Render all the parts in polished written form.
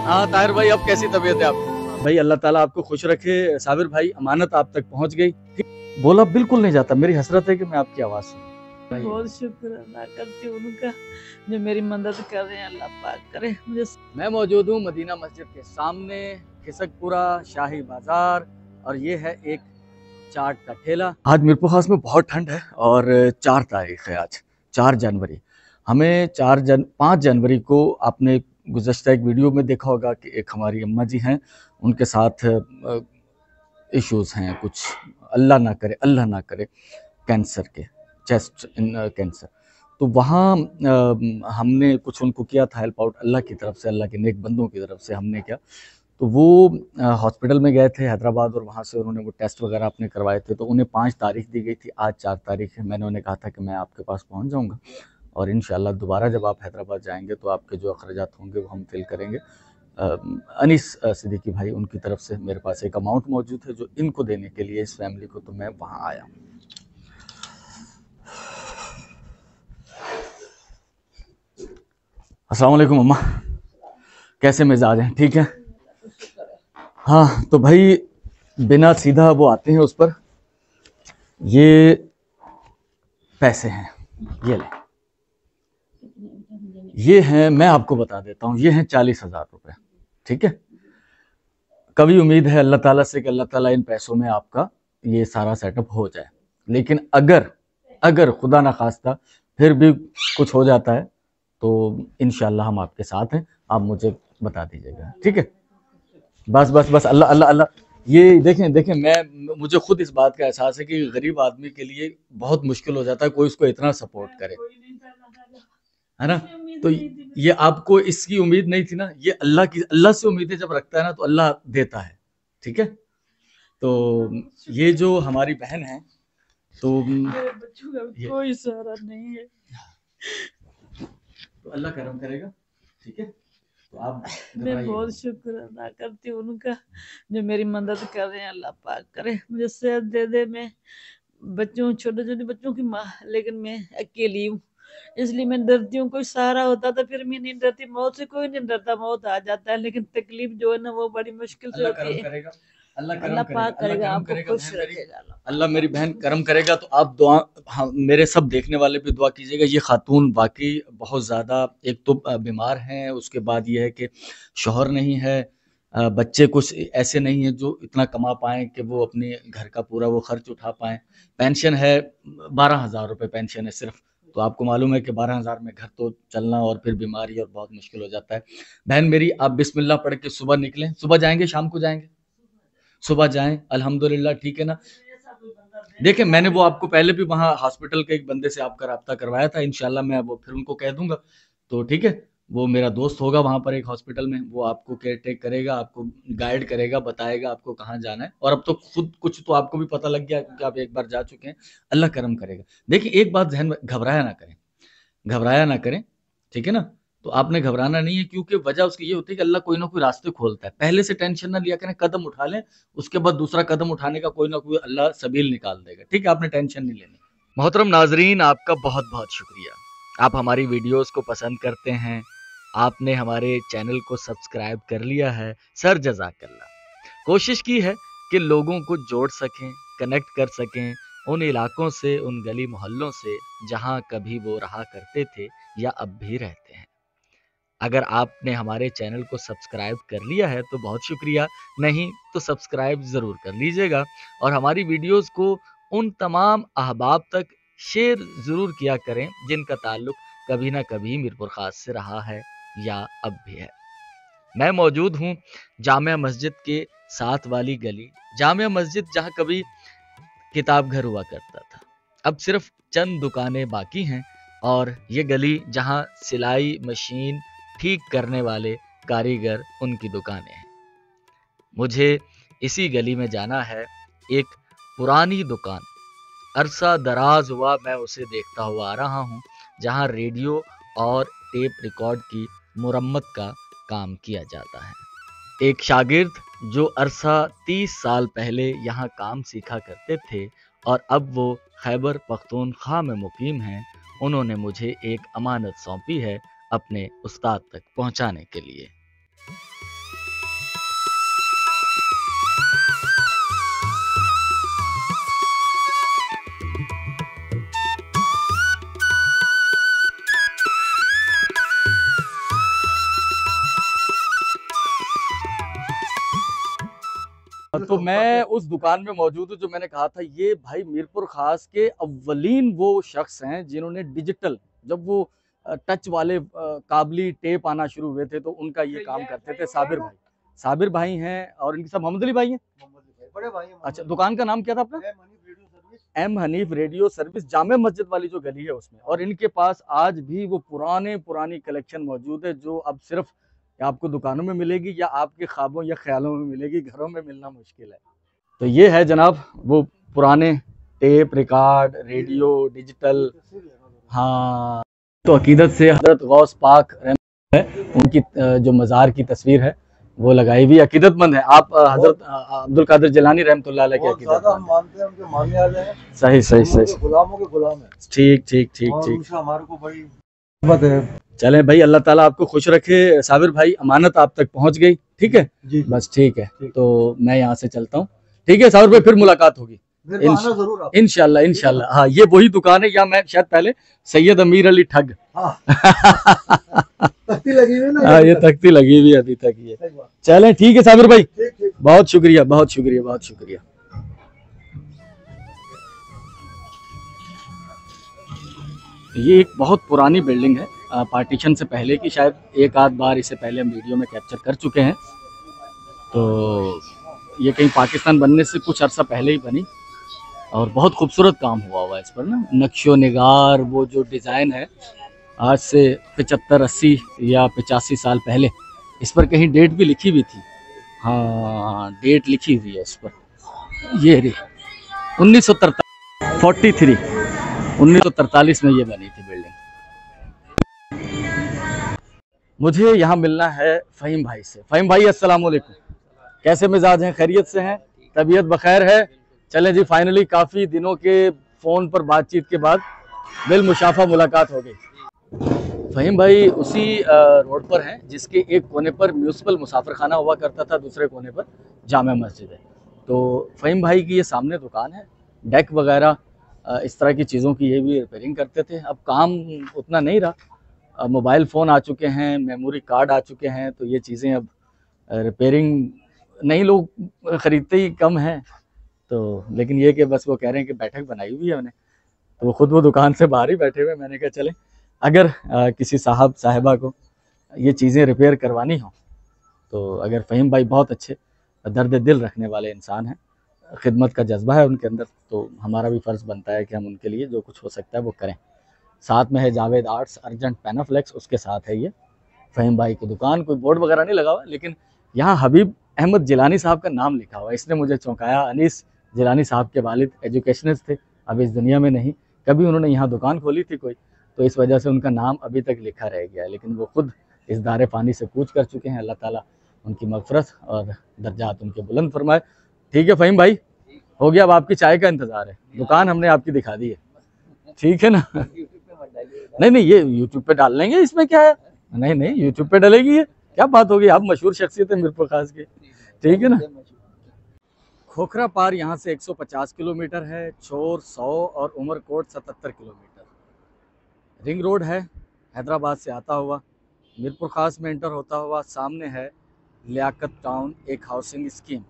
हाँ ताहिर भाई, अब कैसी तबीयत है आपकी? भाई अल्लाह ताला आपको खुश रखे। साबिर भाई, अमानत आप तक पहुंच गई। बोला बिल्कुल नहीं जाता, मेरी हसरत है कि मैं आपकी आवाज़ सुनूं। बहुत शुक्र अदा करती हूँ उनका जो मेरी मदद कर रहे हैं। अल्लाह पाक करे मुझे। मैं मौजूद हूँ मदीना मस्जिद के सामने, खिसकपुरा शाही बाजार, और ये है एक चाट का ठेला। आज मीरपुर खास में बहुत ठंड है और 4 तारीख है आज, 4 जनवरी। हमें 5 जनवरी को आपने गुज़श्ता एक वीडियो में देखा होगा कि एक हमारी अम्मा जी हैं, उनके साथ इश्यूज़ हैं कुछ, अल्लाह ना करे कैंसर के, चेस्ट कैंसर। तो वहाँ हमने कुछ उनको किया था हेल्प आउट, अल्लाह की तरफ से, अल्लाह के नेक बंदों की तरफ से हमने किया। तो वो हॉस्पिटल में गए थे हैदराबाद, और वहाँ से उन्होंने वो टेस्ट वगैरह अपने करवाए थे। तो उन्हें 5 तारीख दी गई थी, आज 4 तारीख है। मैंने उन्हें कहा था कि मैं आपके पास पहुँच जाऊँगा, और इंशाल्लाह दोबारा जब आप हैदराबाद जाएंगे तो आपके जो अखराजात होंगे वो हम फिल करेंगे। अनीस सिद्दीकी भाई, उनकी तरफ से मेरे पास एक अमाउंट मौजूद है जो इनको देने के लिए, इस फैमिली को, तो मैं वहाँ आया हूँ। अस्सलाम वालेकुम अम्मा, कैसे मिजाज हैं? ठीक है। हाँ तो भाई, बिना सीधा वो आते हैं उस पर। ये पैसे हैं, ये ले, ये हैं, मैं आपको बता देता हूँ, ये हैं 40,000 रुपये। ठीक है। कभी उम्मीद है अल्लाह ताला से कि अल्लाह ताला इन पैसों में आपका ये सारा सेटअप हो जाए, लेकिन अगर खुदा ना खास्ता फिर भी कुछ हो जाता है तो इंशाल्लाह हम आपके साथ हैं, आप मुझे बता दीजिएगा। ठीक है। बस बस बस, अल्लाह अल्लाह अल्लाह। ये देखें, मुझे खुद इस बात का एहसास है कि गरीब आदमी के लिए बहुत मुश्किल हो जाता है कोई उसको इतना सपोर्ट करे, है ना। तो ये आपको इसकी उम्मीद नहीं थी ना, ये अल्लाह से उम्मीदें जब रखता है ना तो अल्लाह देता है। ठीक है। तो ये जो हमारी बहन है, तो मेरे बच्चों का कोई सहारा नहीं है, तो अल्लाह करम करेगा। ठीक है। तो आप मैं बहुत शुक्र अदा करती हूँ उनका जो मेरी मदद कर रहे हैं। अल्लाह पाक करे मुझे सेहत दे दे। मैं बच्चों, छोटे छोटे बच्चों की माँ, लेकिन मैं अकेली हूँ, इसलिए मैं डरती हूँ। कोई सहारा होता तो फिर मैं नहीं डरती, मौत से कोई नहीं डरता, मौत आ जाता है, लेकिन तकलीफ जो है ना वो बड़ी मुश्किल से होती है। अल्लाह पाक करेगा, आपको खुश रखेगा। अल्लाह मेरी बहन करम करेगा। तो आप दुआ, हाँ, मेरे सब देखने वाले भी दुआ कीजिएगा। ये खातून वाकई बहुत ज़्यादा, एक तो बीमार हैं, उसके बाद ये है कि शौहर नहीं है, बच्चे कुछ ऐसे नहीं हैं जो इतना कमा पाएँ कि वो अपने घर का पूरा वो खर्च उठा पाएँ। पेंशन है 12,000 रुपये पेंशन है सिर्फ। तो आपको मालूम है कि 12,000 में घर तो चलना और फिर बीमारी और बहुत मुश्किल हो जाता है। बहन मेरी, आप बिस्मिल्लाह पढ़ के सुबह निकलें। सुबह जाएंगे, शाम को जाएंगे? सुबह जाएं, अल्हम्दुलिल्लाह। ठीक है ना। देखें, मैंने वो आपको पहले भी वहाँ हॉस्पिटल के एक बंदे से आपका राब्ता करवाया था, इंशाल्लाह मैं वो फिर उनको कह दूंगा। तो ठीक है, वो मेरा दोस्त होगा वहाँ पर एक हॉस्पिटल में, वो आपको केयर टेक करेगा, आपको गाइड करेगा, बताएगा आपको कहाँ जाना है। और अब तो खुद कुछ तो आपको भी पता लग गया क्योंकि आप एक बार जा चुके हैं। अल्लाह करम करेगा। देखिए एक बात ज़हन में, घबराया ना करें, घबराया ना करें। ठीक है ना। तो आपने घबराना नहीं है, क्योंकि वजह उसकी ये होती है कि अल्लाह कोई ना कोई रास्ते खोलता है। पहले से टेंशन ना लिया करें, कदम उठा लें, उसके बाद दूसरा कदम उठाने का कोई ना कोई अल्लाह सबील निकाल देगा। ठीक है, आपने टेंशन नहीं लेनी। मोहतरम नाजरीन, आपका बहुत बहुत शुक्रिया। आप हमारी वीडियोस को पसंद करते हैं, आपने हमारे चैनल को सब्सक्राइब कर लिया है, सर जज़ाकल्लाह। कोशिश की है कि लोगों को जोड़ सकें, कनेक्ट कर सकें उन इलाकों से, उन गली मोहल्लों से जहां कभी वो रहा करते थे या अब भी रहते हैं। अगर आपने हमारे चैनल को सब्सक्राइब कर लिया है तो बहुत शुक्रिया, नहीं तो सब्सक्राइब ज़रूर कर लीजिएगा, और हमारी वीडियोस को उन तमाम अहबाब तक शेयर ज़रूर किया करें जिनका ताल्लुक कभी ना कभी मीरपुर खास से रहा है या अब भी है। मैं मौजूद हूँ जामिया मस्जिद के साथ वाली गली, जामिया मस्जिद जहाँ कभी किताब घर हुआ करता था, अब सिर्फ चंद दुकानें बाकी हैं, और ये गली जहाँ सिलाई मशीन ठीक करने वाले कारीगर, उनकी दुकानें हैं। मुझे इसी गली में जाना है। एक पुरानी दुकान, अरसा दराज हुआ मैं उसे देखता हुआ आ रहा हूँ, जहाँ रेडियो और टेप रिकॉर्ड की मुरम्मत का काम किया जाता है। एक शागिर्द जो अरसा 30 साल पहले यहाँ काम सीखा करते थे और अब वो खैबर पख्तूनख्वा में मुकीम हैं, उन्होंने मुझे एक अमानत सौंपी है अपने उस्ताद तक पहुँचाने के लिए। तो मैं उस दुकान में मौजूद हूँ जो मैंने कहा था। ये भाई मीरपुर खास के अव्वलीन वो शख्स हैं जिन्होंने डिजिटल, जब वो टच वाले काबली टेप आना शुरू हुए थे तो उनका ये काम करते थे। साबिर भाई हैं और इनके सब मोहम्मद अली भाई हैं, बड़े भाई हैं। अच्छा, दुकान का नाम क्या था आपका? एम हनीफ रेडियो सर्विस, जामे मस्जिद वाली जो गली है उसमें। और इनके पास आज भी वो पुरानी कलेक्शन मौजूद है जो अब सिर्फ आपको दुकानों में मिलेगी या आपके ख्वाबों या ख्यालों में मिलेगी, घरों में मिलना मुश्किल है। तो ये है जनाब वो पुराने टेप रिकॉर्ड, रेडियो, डिजिटल। हाँ, तो अकीदत से हजरत गौस पाक है, उनकी जो मज़ार की तस्वीर है वो लगाई हुई। अकीदतमंद है आप हजरत अब्दुल कादिर जिलानी रहमतुल्लाह अलैह के अकीदतमंद मानते हैं, उनके मानने वाले हैं। सही गुलामों के गुलाम है। ठीक। हमारे को बड़ी चले भाई, अल्लाह ताला आपको खुश रखे। साबिर भाई, अमानत आप तक पहुंच गई, ठीक है जी। बस ठीक है, तो मैं यहाँ से चलता हूँ। ठीक है साबिर भाई, फिर मुलाकात होगी इंशाल्लाह। हाँ, ये वही दुकान है, या मैं शायद पहले सैयद अमीर अली ठग। हाँ। तख्ती लगी हुई ना। हाँ, ये तख्ती लगी हुई अभी तक ये। चलें ठीक है साबिर भाई, बहुत शुक्रिया। ये एक बहुत पुरानी बिल्डिंग है, पार्टीशन से पहले की, शायद एक आध बार इसे पहले हम वीडियो में कैप्चर कर चुके हैं। तो ये कहीं पाकिस्तान बनने से कुछ अर्सा पहले ही बनी और बहुत खूबसूरत काम हुआ इस पर ना, नक्शो निगार, वो जो डिज़ाइन है आज से 75-80 या 85 साल पहले इस पर कहीं डेट भी लिखी हुई थी। हाँ, डेट लिखी हुई है इस पर, ये रे 1943 में ये बनी थी बिल्डिंग। मुझे यहाँ मिलना है फ़हीम भाई से। फ़हीम भाई, अस्सलाम वालेकुम, कैसे मिजाज हैं? खैरियत से हैं? तबीयत बखैर है? चलें जी, फाइनली काफ़ी दिनों के फ़ोन पर बातचीत के बाद बिल मुशाफा मुलाकात हो गई। फ़हीम भाई उसी रोड पर हैं जिसके एक कोने पर म्यूनसिपल मुसाफिर खाना हुआ करता था, दूसरे कोने पर जामा मस्जिद है। तो फ़हीम भाई की ये सामने दुकान है, डेक वगैरह इस तरह की चीज़ों की ये भी रिपेयरिंग करते थे। अब काम उतना नहीं रहा, मोबाइल फ़ोन आ चुके हैं, मेमोरी कार्ड आ चुके हैं, तो ये चीज़ें अब रिपेयरिंग नहीं, लोग ख़रीदते ही कम हैं। तो लेकिन ये कि बस वो कह रहे हैं कि बैठक बनाई हुई है उन्हें, तो खुद वो दुकान से बाहर ही बैठे हुए। मैंने कहा चलें, अगर किसी साहब साहिबा को ये चीज़ें रिपेयर करवानी हो तो, अगर फ़हीम भाई बहुत अच्छे दर्द दिल रखने वाले इंसान हैं, खिदमत का जज्बा है उनके अंदर, तो हमारा भी फ़र्ज़ बनता है कि हम उनके लिए जो कुछ हो सकता है वो करें। साथ में है जावेद आर्ट्स अर्जेंट पैनाफ्लेक्स, उसके साथ है ये फ़हीम भाई की दुकान। कोई बोर्ड वगैरह नहीं लगा हुआ, लेकिन यहाँ हबीब अहमद जिलानी साहब का नाम लिखा हुआ है। इसने मुझे चौंकाया। अनीस जिलानी साहब के वालिद एजुकेशनिस्ट थे, अब इस दुनिया में नहीं। कभी उन्होंने यहाँ दुकान खोली थी कोई, तो इस वजह से उनका नाम अभी तक लिखा रह गया, लेकिन वो खुद इस दारे फ़ानी से कूच कर चुके हैं। अल्लाह ताला उनकी मग़फ़िरत और दर्जात उनके बुलंद फरमाए। ठीक है फ़हीम भाई, हो गया, अब आपकी चाय का इंतज़ार है। दुकान हमने आपकी दिखा दी है, ठीक है ना? नहीं, ये यूट्यूब पे डाल लेंगे, इसमें क्या है? नहीं, यूट्यूब पे डलेगी, ये क्या बात होगी? आप मशहूर शख्सियत है मीरपुर खास की, ठीक है ना? खोखरा पार यहाँ से 150 किलोमीटर है, छोर 100 और उमरकोट 77 किलोमीटर। रिंग रोड है, हैदराबाद से आता हुआ मीरपुर खास में एंटर होता हुआ सामने है लियाकत टाउन, एक हाउसिंग स्कीम।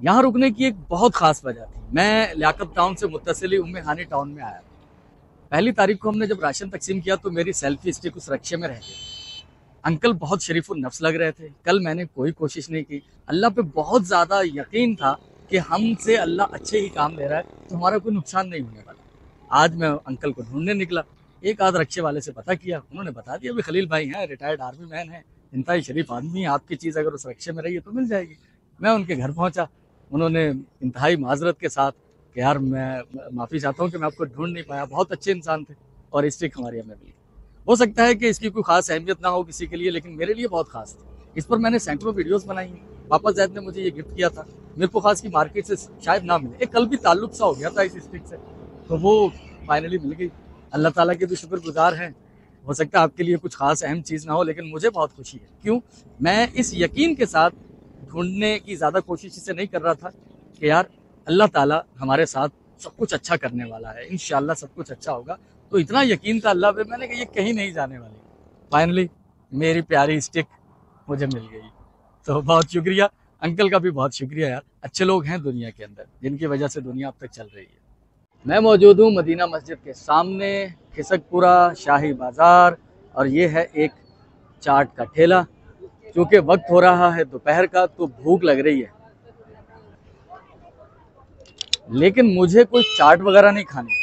यहाँ रुकने की एक बहुत ख़ास वजह थी। मैं लियाकत टाउन से मुत्तसिली उम्मे हानी टाउन में आया। पहली तारीख को हमने जब राशन तकसीम किया तो मेरी सेल्फी स्टिक उस रक्शे में रह गई। अंकल बहुत शरीफुल नफ्स लग रहे थे। कल मैंने कोई कोशिश नहीं की, अल्लाह पे बहुत ज़्यादा यकीन था कि हमसे अल्लाह अच्छे ही काम ले रहा है, तो हमारा कोई नुकसान नहीं होने वाला। आज मैं अंकल को ढूंढने निकला, एक आध रक्शे वाले से पता किया, उन्होंने बता दिया भी खलील भाई हैं, रिटायर्ड आर्मी मैन हैं, इंतहाई शरीफ आदमी है, आपकी चीज़ अगर उस रक्शे में रही है तो मिल जाएगी। मैं उनके घर पहुँचा, उन्होंने इंतहाई माजरत के साथ कि यार मैं माफ़ी चाहता हूँ कि मैं आपको ढूंढ नहीं पाया, बहुत अच्छे इंसान थे, और स्टिक हमारी हमें मिली। हो सकता है कि इसकी कोई खास अहमियत ना हो किसी के लिए, लेकिन मेरे लिए बहुत खास थी। इस पर मैंने सैकड़ों वीडियोस बनाई हैं। पापा जैद ने मुझे ये गिफ्ट किया था, मीरपुर खास की मार्केट से शायद ना मिले, एक कल भी ताल्लुक सा हो गया था इस स्टिक से, तो वो फाइनली मिल गई। अल्लाह ताला के भी शुक्रगुजार हैं। हो सकता है आपके लिए कुछ खास अहम चीज़ ना हो, लेकिन मुझे बहुत खुशी है। क्यों? मैं इस यकीन के साथ ढूंढने की ज़्यादा कोशिश इससे नहीं कर रहा था कि यार अल्लाह ताला हमारे साथ सब कुछ अच्छा करने वाला है, इंशाल्लाह सब कुछ अच्छा होगा। तो इतना यकीन था अल्लाह पे, मैंने कहा ये कहीं नहीं जाने वाली। फाइनली मेरी प्यारी स्टिक मुझे मिल गई, तो बहुत शुक्रिया अंकल का भी बहुत शुक्रिया यार, अच्छे लोग हैं दुनिया के अंदर जिनकी वजह से दुनिया अब तक चल रही है। मैं मौजूद हूँ मदीना मस्जिद के सामने, खिसकपुरा शाही बाज़ार, और ये है एक चाट का ठेला। क्योंकि वक्त हो रहा है दोपहर का तो भूख लग रही है, लेकिन मुझे कोई चाट वगैरह नहीं खानी,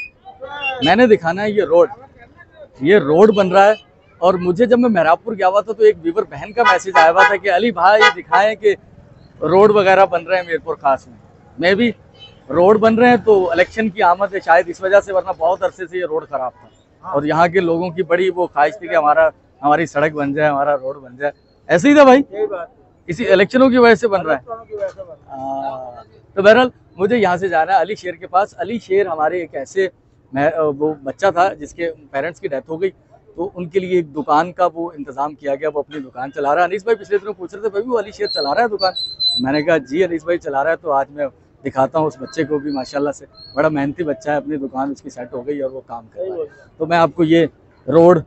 मैंने दिखाना है ये रोड बन रहा है। और मुझे जब मैं मेहराबपुर गया हुआ था तो एक व्यूवर बहन का मैसेज आया हुआ था कि अली भाई दिखाएं कि रोड वगैरह बन रहे हैं मीरपुर खास में। मैं भी रोड बन रहे हैं तो इलेक्शन की आमद है शायद इस वजह से, वरना बहुत अरसे से ये रोड खराब था और यहाँ के लोगों की बड़ी वो ख्वाहिश थी कि हमारी सड़क बन जाए, हमारा रोड बन जाए। ऐसे ही था भाई, इसी इलेक्शनों की वजह से बन रहा है। तो बहरहाल मुझे यहाँ से जाना है अली शेर के पास। अली शेर हमारे एक ऐसे वो बच्चा था जिसके पेरेंट्स की डेथ हो गई, तो उनके लिए एक दुकान का वो इंतज़ाम किया गया, वो अपनी दुकान चला रहा है। अनीस भाई पिछले दिनों पूछ रहे थे भाई वो अली शेर चला रहा है दुकान, मैंने कहा जी अनीस भाई चला रहा है। तो आज मैं दिखाता हूँ उस बच्चे को भी, माशाल्लाह से बड़ा मेहनती बच्चा है, अपनी दुकान उसकी सेट हो गई और वो काम कर रहा है। तो मैं आपको ये रोड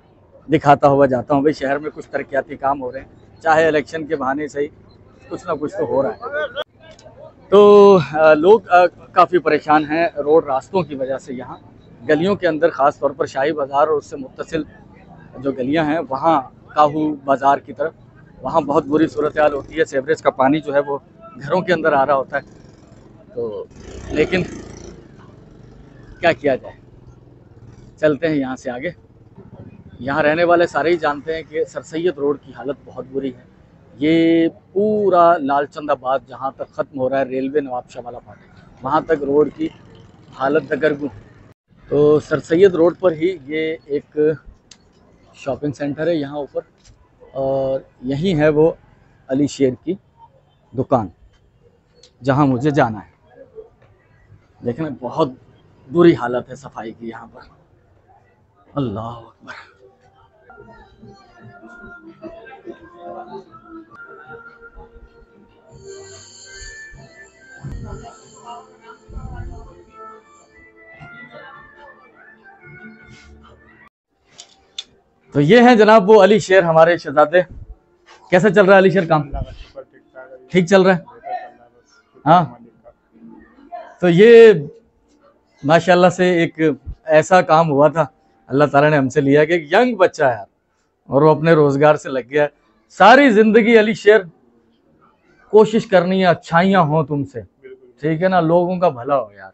दिखाता हुआ जाता हूँ। भाई शहर में कुछ तरक्याती काम हो रहे हैं, चाहे इलेक्शन के बहाने से ही कुछ ना कुछ तो हो रहा है। तो लोग काफ़ी परेशान हैं रोड रास्तों की वजह से। यहाँ गलियों के अंदर ख़ास तौर पर शाही बाज़ार और उससे मुत्तसिल जो गलियां हैं वहाँ काहू बाज़ार की तरफ, वहाँ बहुत बुरी सूरत हाल होती है। सेवरेज का पानी जो है वो घरों के अंदर आ रहा होता है, तो लेकिन क्या किया जाए, चलते हैं यहाँ से आगे। यहाँ रहने वाले सारे ही जानते हैं कि सर सैयद रोड की हालत बहुत बुरी है। ये पूरा लालचंदाबाद जहाँ तक ख़त्म हो रहा है रेलवे नवाबशाह वाला फाटक, वहाँ तक रोड की हालत दगरगू। तो सर सैयद रोड पर ही ये एक शॉपिंग सेंटर है यहाँ ऊपर, और यही है वो अली शेर की दुकान जहाँ मुझे जाना है। देखना बहुत बुरी हालत है सफाई की यहाँ पर, अल्लाह अकबर। तो ये है जनाब वो अली शेर हमारे शहजादे। कैसा चल रहा है अली शेर काम? ठीक चल रहा है। हाँ, तो ये माशाल्लाह से एक ऐसा काम हुआ था अल्लाह ताला ने हमसे लिया कि एक यंग बच्चा है और वो अपने रोजगार से लग गया। सारी जिंदगी अली शेर कोशिश करनी है अच्छाइयाँ हो तुमसे, ठीक है ना, लोगों का भला हो यार।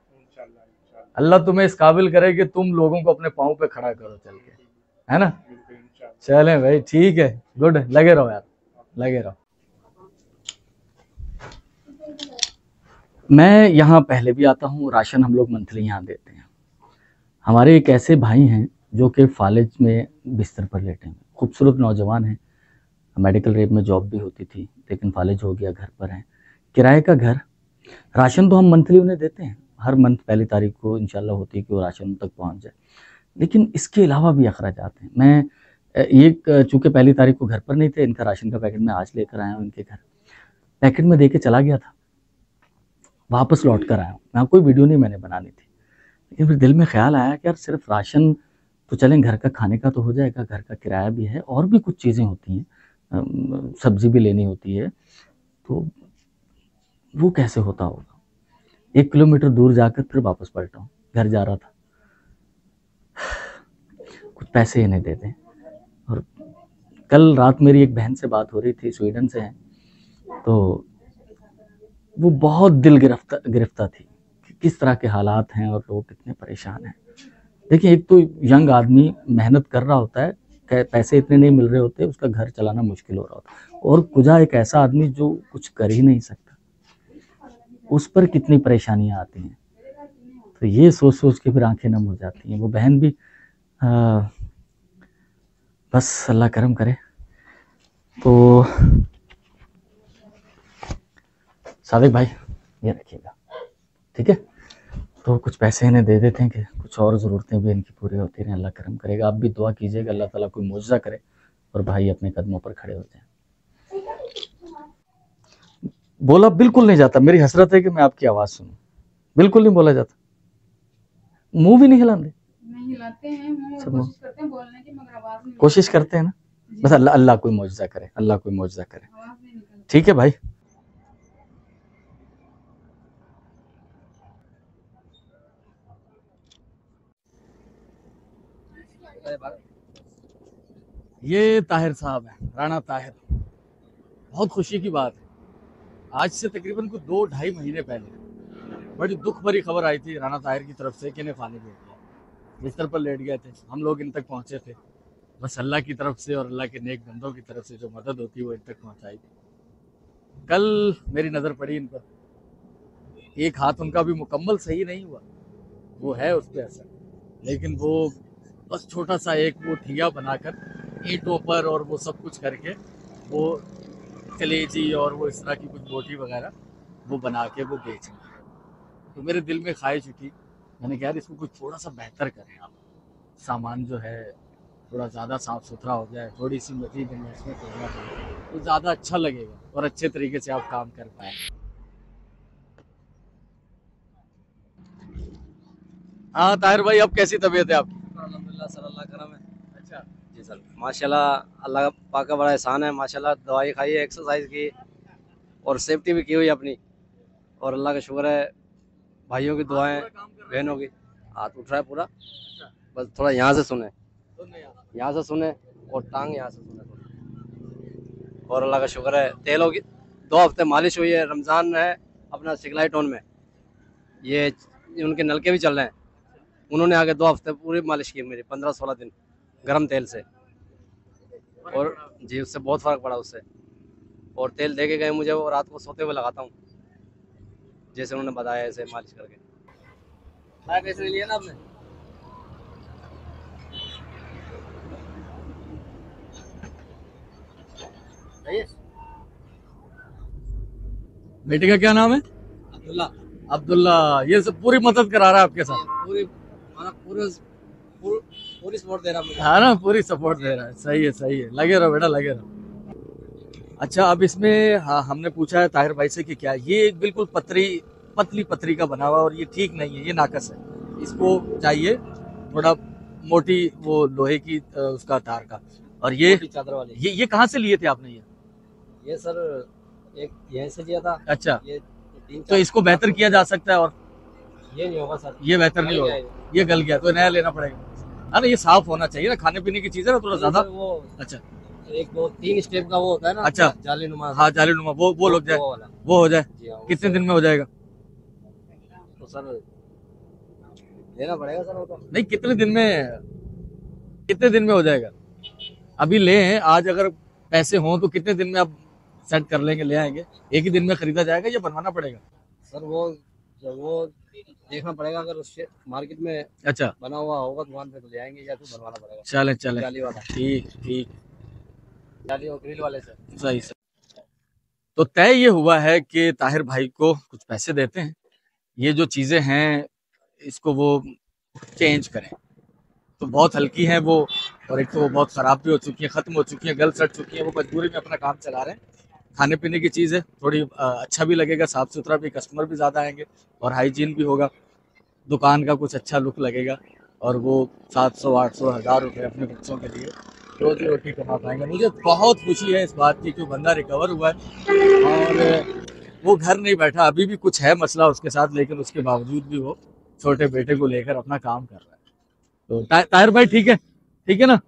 अल्लाह तुम्हें इस काबिल करे कि तुम लोगों को अपने पाँव पे खड़ा करो चल के, है ना। चलें भाई, ठीक है, गुड, लगे रहो यार, लगे रहो। मैं यहाँ पहले भी आता हूँ, राशन हम लोग मंथली यहाँ देते हैं। हमारे एक ऐसे भाई हैं जो कि फालिज में बिस्तर पर लेटे हैं, खूबसूरत नौजवान हैं, मेडिकल रेप में जॉब भी होती थी लेकिन फालिज हो गया, घर पर हैं, किराए का घर। राशन तो हम मंथली उन्हें देते हैं, हर मंथ पहली तारीख को इंशाल्लाह होती है कि वो राशन उन तक पहुँच जाए, लेकिन इसके अलावा भी अखराजात हैं। मैं ये चूँकि पहली तारीख को घर पर नहीं थे, इनका राशन का पैकेट मैं आज लेकर आया हूँ इनके घर, पैकेट में दे के चला गया था, वापस लौट कर आया हूँ। मैं कोई वीडियो नहीं मैंने बनानी थी, लेकिन फिर दिल में ख्याल आया कि यार सिर्फ राशन तो चलें, घर का खाने का तो हो जाएगा, घर का किराया भी है और भी कुछ चीज़ें होती हैं, सब्जी भी लेनी होती है, तो वो कैसे होता होगा। 1 किलोमीटर दूर जाकर फिर वापस पलटा हूँ, घर जा रहा था, कुछ पैसे इन्हें दे दें। और कल रात मेरी एक बहन से बात हो रही थी, स्वीडन से हैं, तो वो बहुत दिल गिरफ्ता थी कि किस तरह के हालात हैं और लोग कितने परेशान हैं। देखिए, एक तो यंग आदमी मेहनत कर रहा होता है, पैसे इतने नहीं मिल रहे होते, उसका घर चलाना मुश्किल हो रहा होता है, और कुजा एक ऐसा आदमी जो कुछ कर ही नहीं सकता, उस पर कितनी परेशानियां आती हैं। तो ये सोच सोच के फिर आंखें नम हो जाती हैं। वो बहन भी बस अल्लाह करम करे। तो सादिक भाई ये रखिएगा, ठीक है, तो कुछ पैसे इन्हें दे देते हैं कि कुछ और ज़रूरतें भी इनकी पूरी होती रहें, अल्लाह करम करेगा। आप भी दुआ कीजिएगा अल्लाह ताला कोई मुआवजा करे और भाई अपने कदमों पर खड़े हो जाएं। बोला बिल्कुल नहीं जाता, मेरी हसरत है कि मैं आपकी आवाज़ सुनूं, बिल्कुल नहीं बोला जाता, मुंह भी नहीं हिलाते, हिलाते हैं, कोशिश करते हैं बोलने की, मगर आवाज़ नहीं, कोशिश करते हैं ना, बस अल्लाह कोई मुआवजा करे, अल्लाह कोई मुआवजा करे, ठीक है भाई। ये ताहिर साहब है, राणा ताहिर। बहुत खुशी की बात है, आज से तकरीबन कुछ 2-2.5 महीने पहले बड़ी दुख भरी खबर आई थी राणा ताहिर की तरफ से कि इन्हें फांसी दे दिया। बिस्तर पर लेट गए थे, हम लोग इन तक पहुंचे थे। बस अल्लाह की तरफ से और अल्लाह के नेक बंदों की तरफ से जो मदद होती है वो इन तक पहुंचाई। कल मेरी नज़र पड़ी इन पर, एक हाथ उनका भी मुकम्मल सही नहीं हुआ, वो है उस पर असर, लेकिन वो बस छोटा सा एक वो ठिया बनाकर ईंटों पर और वो सब कुछ करके वो कलेजी और वो इस तरह की कुछ बोटी वगैरह वो बना के वो बेचें। तो मेरे दिल में ख्वाहिश उठी, मैंने कहा यार इसको कुछ थोड़ा सा बेहतर करें आप, सामान जो है थोड़ा ज़्यादा साफ़ सुथरा हो जाए, थोड़ी सी मज़ीद इन्वेस्टमेंट करना चाहिए तो ज़्यादा अच्छा लगेगा और अच्छे तरीके से आप काम कर पाए। हाँ ताहिर भाई, अब कैसी तबीयत है आपकी? अल्हम्दुलिल्लाह सर, अल्लाह करम है। अच्छा। जी सर, माशाल्लाह अल्लाह पाक का बड़ा एहसान है। माशाल्लाह दवाई खाई है, एक्सरसाइज की और सेफ्टी भी की हुई अपनी, और अल्लाह का शुक्र है, भाइयों की दुआएं, बहनों की। हाथ उठ रहा है पूरा, बस थोड़ा यहाँ से सुने, यहाँ से सुने और टांग यहाँ से सुने थोड़ी। और अल्लाह का शुक्र है, तेलों की 2 हफ्ते मालिश हुई है। रमज़ान है अपना सिखलाई टोन में, ये उनके नलके भी चल रहे हैं, उन्होंने आगे 2 हफ्ते पूरी मालिश की मेरी, 15-16 दिन गर्म तेल से, और जी उससे बहुत फ़र्क पड़ा उससे। और तेल दे के गए मुझे, वो रात को सोते हुए लगाता हूँ, जैसे उन्होंने बताया ऐसे मालिश करके। पैसे लिए ना आपने? बेटे का क्या नाम है? अब्दुल्ला। अब्दुल्ला। ये सब पूरी मदद करा रहा है आपके साथ? पूरी पूरी सपोर्ट दे रहा मुझे। हाँ ना, पूरी सपोर्ट दे रहा है। सही है, सही है, लगे रहो बेटा, लगे रहो। अच्छा, अब इसमें हाँ हमने पूछा है ताहिर भाई से कि क्या ये एक बिल्कुल पतली पतरी का बना हुआ और ये ठीक नहीं है, ये नाकस है, इसको चाहिए थोड़ा मोटी वो लोहे की उसका तार का। और ये चादर वाली, ये कहाँ से लिए थे आपने ये सर एक यहीं से लिया था। अच्छा, ये तो इसको बेहतर किया जा सकता है और ये नहीं होगा सर, ये बेहतर नहीं होगा, ये गल गया तो नया लेना पड़ेगा। हाँ ना, ये साफ होना चाहिए ना, खाने पीने की चीज है ना, थोड़ा ज्यादा। वो अच्छा, 1-2-3 स्टेप का वो होता है ना। अच्छा, जाली नुमा। हाँ जाली नुमा, वो लग जाए, वो हो जाए। कितने दिन में हो जाएगा? तो सर लेना पड़ेगा सर, वो तो नहीं, कितने दिन में हो जाएगा? अभी ले हैं, आज अगर पैसे हों तो कितने दिन में आप सेट कर लेंगे, ले आएंगे? एक ही दिन में खरीदा जाएगा या बनवाना पड़ेगा? सर वो देखना पड़ेगा, अगर उससे मार्केट में अच्छा बना हुआ होगा दुकान पे तो ले आएंगे, या फिर बनवाना पड़ेगा। चलें जाली वाला, ठीक ठीक, जाली और ग्रिल वाले से। सही। तो तय ये हुआ है कि ताहिर भाई को कुछ पैसे देते हैं, ये जो चीजें हैं इसको वो चेंज करें। तो बहुत हल्की हैं वो, और एक तो वो बहुत ख़राब भी हो चुकी है, ख़त्म हो चुकी है, गल सड़ चुकी है, वो मजबूरी में अपना काम चला रहे हैं। खाने पीने की चीज़ है, थोड़ी अच्छा भी लगेगा, साफ़ सुथरा भी, कस्टमर भी ज़्यादा आएंगे और हाइजीन भी होगा, दुकान का कुछ अच्छा लुक लगेगा। और वो 700, 800, 1000 रुपये अपने बच्चों के लिए रोजी रोटी कमा पाएंगे। मुझे बहुत खुशी है इस बात की कि बंदा रिकवर हुआ है और वो घर नहीं बैठा, अभी भी कुछ है मसला उसके साथ, लेकिन उसके बावजूद भी वो छोटे बेटे को लेकर अपना काम कर रहा है। तो ताहिर भाई ठीक है ना?